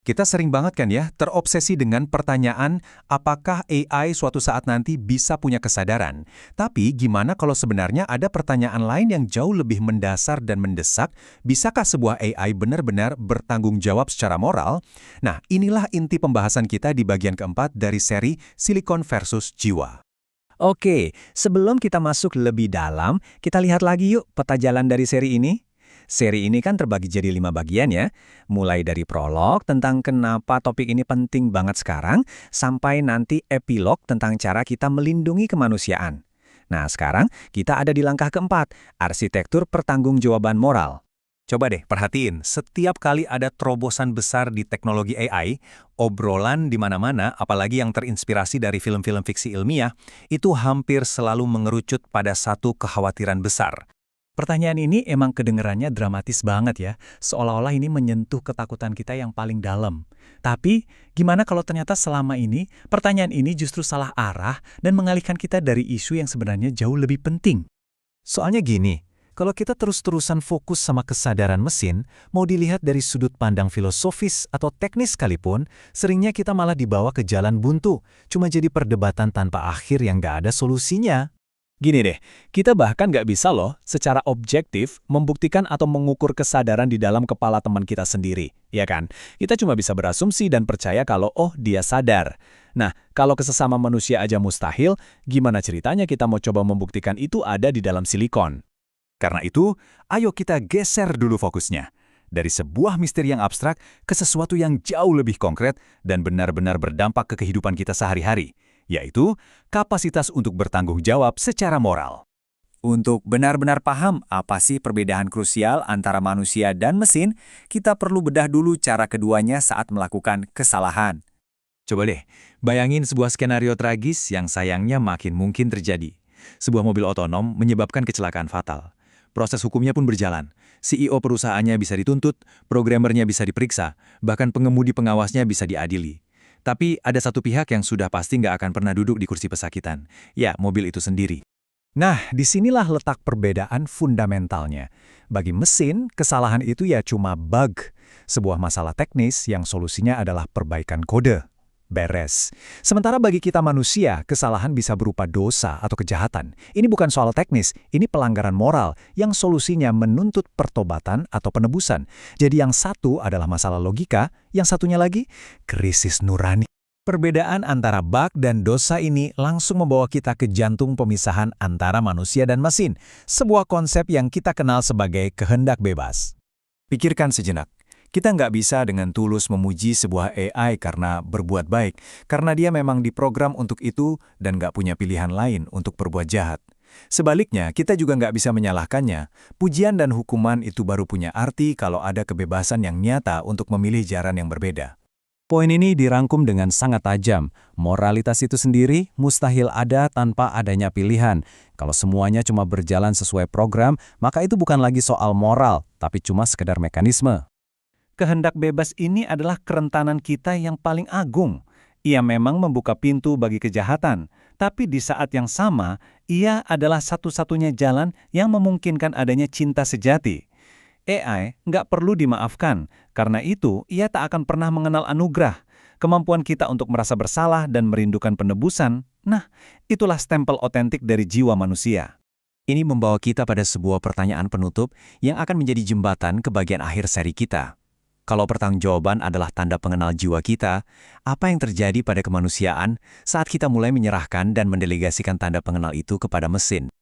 Kita sering banget kan ya, terobsesi dengan pertanyaan apakah AI suatu saat nanti bisa punya kesadaran. Tapi gimana kalau sebenarnya ada pertanyaan lain yang jauh lebih mendasar dan mendesak, bisakah sebuah AI benar-benar bertanggung jawab secara moral? Nah, inilah inti pembahasan kita di bagian keempat dari seri Silikon versus Jiwa. Oke, sebelum kita masuk lebih dalam, kita lihat lagi yuk peta jalan dari seri ini. Seri ini kan terbagi jadi 5 bagian ya, mulai dari prolog tentang kenapa topik ini penting banget sekarang, sampai nanti epilog tentang cara kita melindungi kemanusiaan. Nah, sekarang kita ada di langkah keempat, arsitektur pertanggungjawaban moral. Coba deh perhatiin, setiap kali ada terobosan besar di teknologi AI, obrolan di mana-mana, apalagi yang terinspirasi dari film-film fiksi ilmiah, itu hampir selalu mengerucut pada satu kekhawatiran besar. Pertanyaan ini emang kedengerannya dramatis banget ya, seolah-olah ini menyentuh ketakutan kita yang paling dalam. Tapi, gimana kalau ternyata selama ini, pertanyaan ini justru salah arah dan mengalihkan kita dari isu yang sebenarnya jauh lebih penting? Soalnya gini, kalau kita terus-terusan fokus sama kesadaran mesin, mau dilihat dari sudut pandang filosofis atau teknis sekalipun, seringnya kita malah dibawa ke jalan buntu, cuma jadi perdebatan tanpa akhir yang nggak ada solusinya. Gini deh, kita bahkan nggak bisa loh secara objektif membuktikan atau mengukur kesadaran di dalam kepala teman kita sendiri, ya kan? Kita cuma bisa berasumsi dan percaya kalau oh dia sadar. Nah, kalau ke sesama manusia aja mustahil, gimana ceritanya kita mau coba membuktikan itu ada di dalam silikon? Karena itu, ayo kita geser dulu fokusnya. Dari sebuah misteri yang abstrak ke sesuatu yang jauh lebih konkret dan benar-benar berdampak ke kehidupan kita sehari-hari, yaitu kapasitas untuk bertanggung jawab secara moral. Untuk benar-benar paham apa sih perbedaan krusial antara manusia dan mesin, kita perlu bedah dulu cara keduanya saat melakukan kesalahan. Coba deh, bayangin sebuah skenario tragis yang sayangnya makin mungkin terjadi. Sebuah mobil otonom menyebabkan kecelakaan fatal. Proses hukumnya pun berjalan. CEO perusahaannya bisa dituntut, programmernya bisa diperiksa, bahkan pengemudi pengawasnya bisa diadili. Tapi ada satu pihak yang sudah pasti nggak akan pernah duduk di kursi pesakitan. Ya, mobil itu sendiri. Nah, disinilah letak perbedaan fundamentalnya. Bagi mesin, kesalahan itu ya cuma bug, sebuah masalah teknis yang solusinya adalah perbaikan kode. Beres. Sementara bagi kita manusia, kesalahan bisa berupa dosa atau kejahatan. Ini bukan soal teknis, ini pelanggaran moral yang solusinya menuntut pertobatan atau penebusan. Jadi yang satu adalah masalah logika, yang satunya lagi krisis nurani. Perbedaan antara bug dan dosa ini langsung membawa kita ke jantung pemisahan antara manusia dan mesin, sebuah konsep yang kita kenal sebagai kehendak bebas. Pikirkan sejenak. Kita nggak bisa dengan tulus memuji sebuah AI karena berbuat baik, karena dia memang diprogram untuk itu dan nggak punya pilihan lain untuk berbuat jahat. Sebaliknya, kita juga nggak bisa menyalahkannya. Pujian dan hukuman itu baru punya arti kalau ada kebebasan yang nyata untuk memilih jalan yang berbeda. Poin ini dirangkum dengan sangat tajam. Moralitas itu sendiri mustahil ada tanpa adanya pilihan. Kalau semuanya cuma berjalan sesuai program, maka itu bukan lagi soal moral, tapi cuma sekedar mekanisme. Kehendak bebas ini adalah kerentanan kita yang paling agung. Ia memang membuka pintu bagi kejahatan, tapi di saat yang sama, ia adalah satu-satunya jalan yang memungkinkan adanya cinta sejati. AI nggak perlu dimaafkan, karena itu ia tak akan pernah mengenal anugerah. Kemampuan kita untuk merasa bersalah dan merindukan penebusan, nah, itulah stempel otentik dari jiwa manusia. Ini membawa kita pada sebuah pertanyaan penutup yang akan menjadi jembatan ke bagian akhir seri kita. Kalau pertanggungjawaban adalah tanda pengenal jiwa kita, apa yang terjadi pada kemanusiaan saat kita mulai menyerahkan dan mendelegasikan tanda pengenal itu kepada mesin?